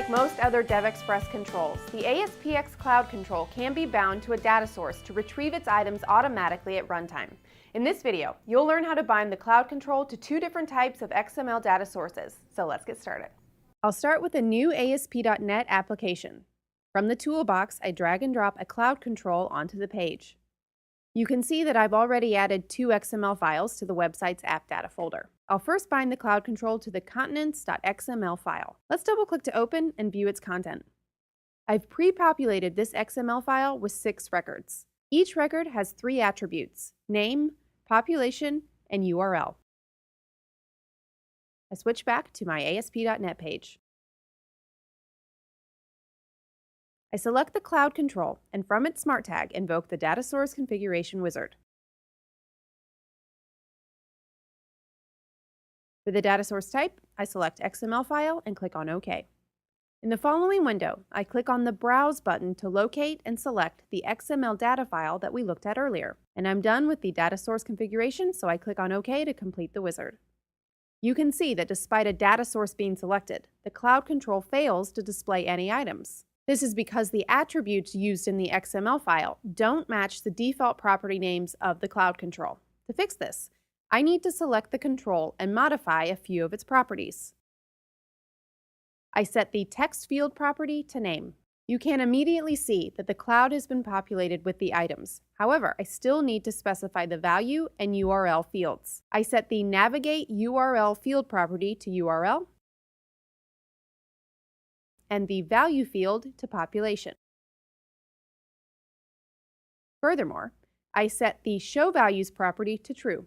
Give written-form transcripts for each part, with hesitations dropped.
Like most other DevExpress controls, the ASPX Cloud Control can be bound to a data source to retrieve its items automatically at runtime. In this video, you'll learn how to bind the Cloud Control to two different types of XML data sources. So let's get started. I'll start with a new ASP.NET application. From the toolbox, I drag and drop a Cloud Control onto the page. You can see that I've already added two XML files to the website's app data folder. I'll first bind the Cloud Control to the continents.xml file. Let's double-click to open and view its content. I've pre-populated this XML file with 6 records. Each record has 3 attributes: name, population, and URL. I switch back to my ASP.NET page. I select the Cloud Control, and from its Smart Tag, invoke the Data Source Configuration Wizard. For the data source type, I select XML file and click on OK. In the following window, I click on the Browse button to locate and select the XML data file that we looked at earlier. And I'm done with the data source configuration, so I click on OK to complete the wizard. You can see that despite a data source being selected, the Cloud Control fails to display any items. This is because the attributes used in the XML file don't match the default property names of the Cloud Control. To fix this, I need to select the control and modify a few of its properties. I set the text field property to name. You can immediately see that the cloud has been populated with the items. However, I still need to specify the value and URL fields. I set the navigate URL field property to URL and the value field to population. Furthermore, I set the show values property to true,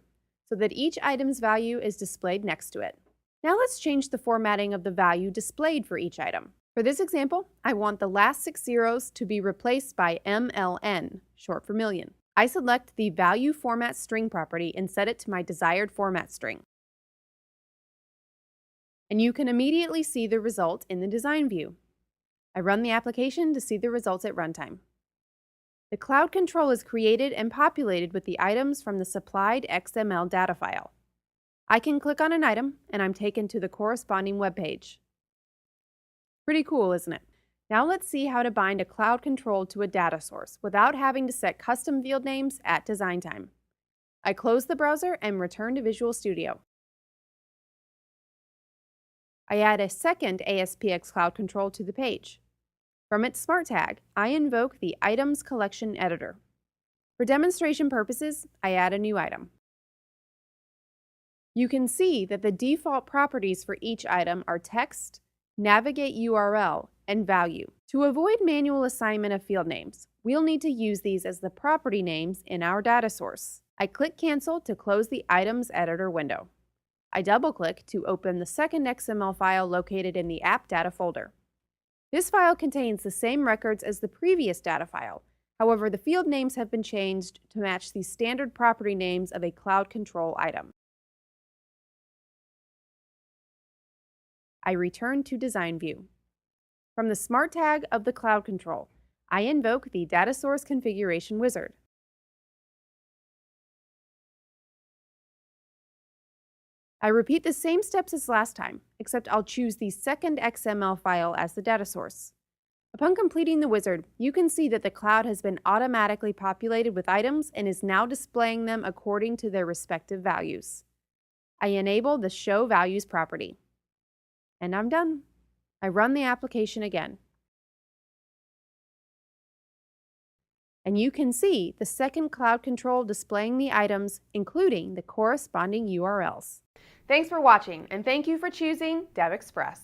so that each item's value is displayed next to it. Now let's change the formatting of the value displayed for each item. For this example, I want the last 6 zeros to be replaced by MLN, short for million. I select the value format string property and set it to my desired format string. And you can immediately see the result in the design view. I run the application to see the results at runtime. The Cloud Control is created and populated with the items from the supplied XML data file. I can click on an item and I'm taken to the corresponding web page. Pretty cool, isn't it? Now let's see how to bind a Cloud Control to a data source without having to set custom field names at design time. I close the browser and return to Visual Studio. I add a second ASPX Cloud Control to the page. From its Smart Tag, I invoke the Items Collection Editor. For demonstration purposes, I add a new item. You can see that the default properties for each item are text, navigate URL, and value. To avoid manual assignment of field names, we'll need to use these as the property names in our data source. I click Cancel to close the Items Editor window. I double-click to open the second XML file located in the app data folder. This file contains the same records as the previous data file. However, the field names have been changed to match the standard property names of a Cloud Control item. I return to Design View. From the Smart Tag of the Cloud Control, I invoke the Data Source Configuration Wizard. I repeat the same steps as last time, except I'll choose the second XML file as the data source. Upon completing the wizard, you can see that the cloud has been automatically populated with items and is now displaying them according to their respective values. I enable the Show Values property. And I'm done. I run the application again. And you can see the second Cloud Control displaying the items, including the corresponding URLs. Thanks for watching, and thank you for choosing DevExpress.